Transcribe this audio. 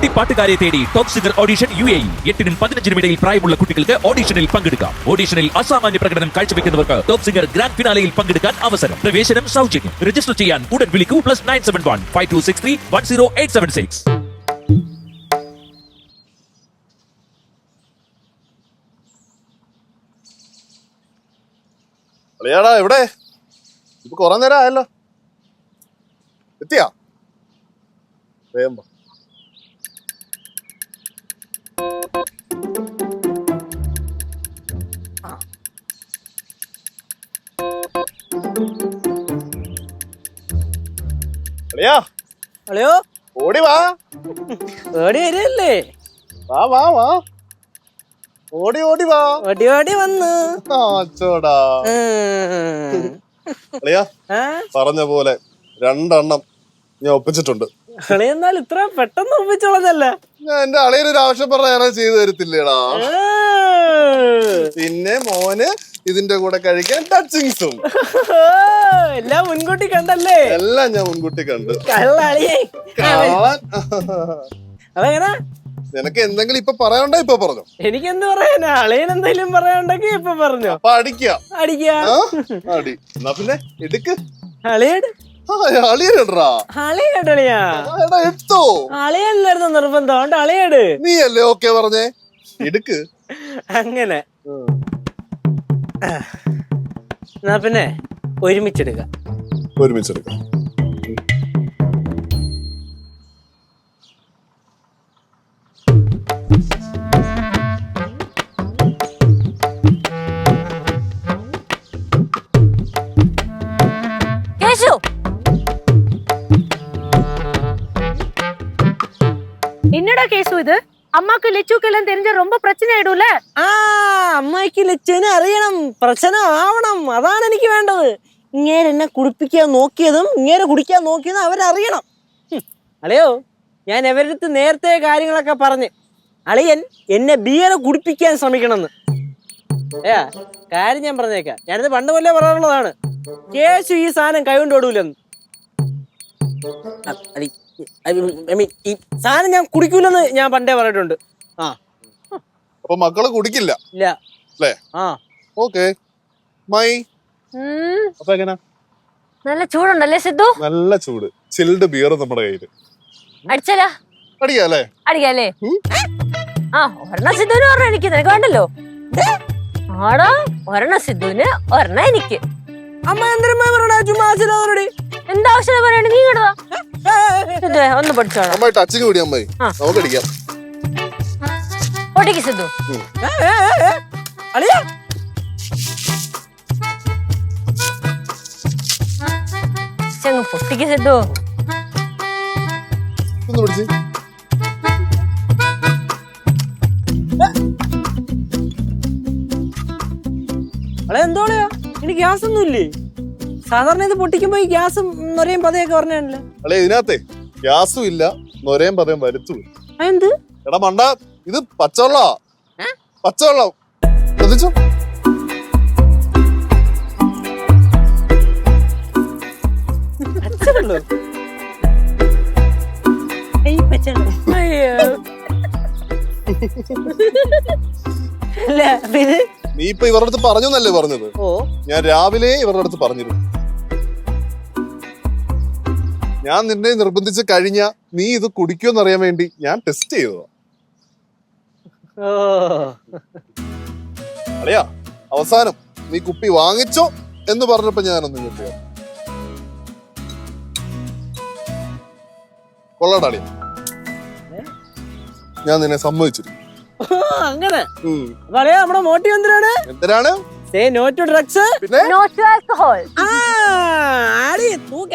കുട്ടിപ്പാട്ടുകാരെ തേടി top singer audition UAE 8-നും 15-നും ഇടയിൽ പ്രായമുള്ള കുട്ടികൾക്ക് ഓഡിഷനിൽ പങ്കെടുക്കാം. ഓഡിഷനിൽ അസാമാന്യ പ്രകടനം കാഴ്ചവെക്കുന്നവർക്ക് ടോപ്പ് സിംഗർ ഗ്രാൻഡ് ഫിനാലയിൽ പങ്കെടുക്കാൻ അവസരം. പ്രവേശനം സൗജന്യം. രജിസ്റ്റർ ചെയ്യാൻ ഉടൻ വിളിക്കൂ +971 5263 10876. അളിയാടാ എവിടെ? ഇപ്പൊ കുറെ നേരം ആയല്ലോ. എത്തിയാ? വേഗം വാ. അളിയാ ഹലോ, ഓടി വാ. ഓടി വരല്ലേ? വാ വാ വാ, ഓടി ഓടി വാ. ഓടി ഓടി വന്നു. ചോടാ അളിയാ, പറഞ്ഞ പോലെ 2 എണ്ണം ഞാൻ ഒപ്പിച്ചിട്ടുണ്ട്. അളി എന്നാൽ ഇത്ര പെട്ടെന്ന് ഒപ്പിച്ചോളഞ്ഞല്ല. ഞാൻ എന്റെ അളിയൊരു ആവശ്യം പറഞ്ഞ ചെയ്തു തരത്തില്ലേടാ. പിന്നെ മോന് ഇതിന്റെ കൂടെ കഴിക്കാൻ ടച്ചിങ്സും എല്ലാം മുൻകൂട്ടി കണ്ടല്ലേ? എല്ലാം ഞാൻ മുൻകൂട്ടി കണ്ട്. അതെങ്ങനെ? നിനക്ക് എന്തെങ്കിലും ഇപ്പൊ പറയാനുണ്ടോ? ഇപ്പൊ പറഞ്ഞു. എനിക്ക് എന്ത് പറയാനാ? അളിയൻ എന്തെങ്കിലും പറയാനുണ്ടെങ്കിൽ ഇപ്പൊ പറഞ്ഞു. അപ്പൊ അടിക്കാ. അടി എന്നാ പിന്നെ എടുക്ക്. അളിയട് എടുത്തോ. അളിയല്ലായിരുന്നു നിർബന്ധം. അതുകൊണ്ട് അളിയട്. നീ അല്ലേ ഓക്കെ പറഞ്ഞേ? എടുക്ക്. അങ്ങനെ എന്നാ പിന്നെ ഒരുമിച്ചെടുക്കാം. ഒരുമിച്ചെടുക്കാം. என்னடா கேசு இது? அம்மாக்கு லெச்சுக்கெல்லாம் தெரிஞ்ச ரொம்ப பிரச்சனை ஆயிடும்ல. അമ്മയ്ക്ക് ലച്ചുവിനെ അറിയണം, പ്രശ്നം ആവണം. അതാണ് എനിക്ക് വേണ്ടത്. ഇങ്ങേരെ എന്നെ കുടിപ്പിക്കാൻ നോക്കിയതും ഇങ്ങേരെ കുടിക്കാൻ നോക്കിയതും അവരറിയണം. അളിയോ, ഞാൻ അവരടുത്ത് നേരത്തെ കാര്യങ്ങളൊക്കെ പറഞ്ഞ് അളിയൻ എന്നെ ബിയറെ കുടിപ്പിക്കാൻ ശ്രമിക്കണമെന്ന്. കാര്യം ഞാൻ പറഞ്ഞേക്കാം. ഞാനിത് പണ്ട് പോലെ പറയാനുള്ളതാണ്. കേശു ഈ സാധനം കൈകൊണ്ട് ഓടൂലെന്ന്. ഈ സാധനം ഞാൻ കുടിക്കൂലെന്ന് ഞാൻ പണ്ടേ പറഞ്ഞിട്ടുണ്ട്. അപ്പൊ മക്കള് കുടിക്കില്ല? ഇല്ല. Okay my. അപ്പൊ എങ്ങനാ? നല്ല ചൂടുണ്ടല്ലേ സിദ്ധു? നല്ല ചൂട്. ചിൽഡ് ബിയർ നമ്മുടെ കയ്യില്. അടിച്ചാലാ? അടിക്കാല്ലേ? അടിക്കാല്ലേ? ഒരെണ്ണ സിദ്ധുവിന് ഒരെണ്ണം എനിക്ക്. നിനക്ക് വേണ്ടല്ലോ. ആടാ, ഒരെണ്ണ സിദ്ധുവിന് ഒരെണ്ണ എനിക്ക്. അമ്മ എന്തിനാ പറയണ? ചുമ്മാ എന്താവശ്യം പറയണ? നീ കേട്ടതാ ഒന്ന് പഠിച്ചോളാം. അമ്മായി ടച്ചിങ് കൂടി അമ്മായി. നമുക്ക് അടിക്കാം. പൊട്ടിക്ക് സിദ്ധു. അളിയാ പൊട്ടിക്ക് സിദ്ധു. ഒന്ന് പിടിച്ച്. എന്തോളയാ? ഇനി ഗ്യാസ് ഒന്നും ഇല്ലേ? സാധാരണ ഇത് പൊട്ടിക്കുമ്പോ ഈ ഗ്യാസും നൊരയും പതയൊക്കെ പറഞ്ഞല്ലേ? അല്ലെ ഇതിനകത്തെ ഗ്യാസും ഇല്ല, നൊരയും പതയും വരുത്തു. എന്ത് എടാ മണ്ട, ഇത് പച്ചവെള്ളാ. പച്ചവെള്ളം ശ്രദ്ധിച്ചോ. നീ ഇപ്പൊ ഇവരുടെ അടുത്ത് പറഞ്ഞു എന്നല്ലേ പറഞ്ഞത്? ഞാൻ രാവിലെ ഇവരുടെ അടുത്ത് പറഞ്ഞിരുന്നു. ഞാൻ നിന്നെ നിർബന്ധിച്ച് കഴിഞ്ഞ നീ ഇത് കുടിക്കുമെന്നറിയാൻ വേണ്ടി ഞാൻ ടെസ്റ്റ് ചെയ്തതാ. അളിയാ, അവസാനം നീ കുപ്പി വാങ്ങിച്ചോ എന്ന് പറഞ്ഞപ്പോ ഞാനൊന്നും കിട്ടിയ കൊള്ളടാ അളിയ. ഞാൻ നിന്നെ സമ്മതിച്ചിരുന്നു. അങ്ങനെ നമ്മുടെ മോട്ടീവ് എന്തിനാണ്? എന്തിനാണ്? സേ നോ ടു ഡ്രഗ്സ്, പിന്നെ നോ ടു ആൽക്കഹോൾ. ആടി തൂക്ക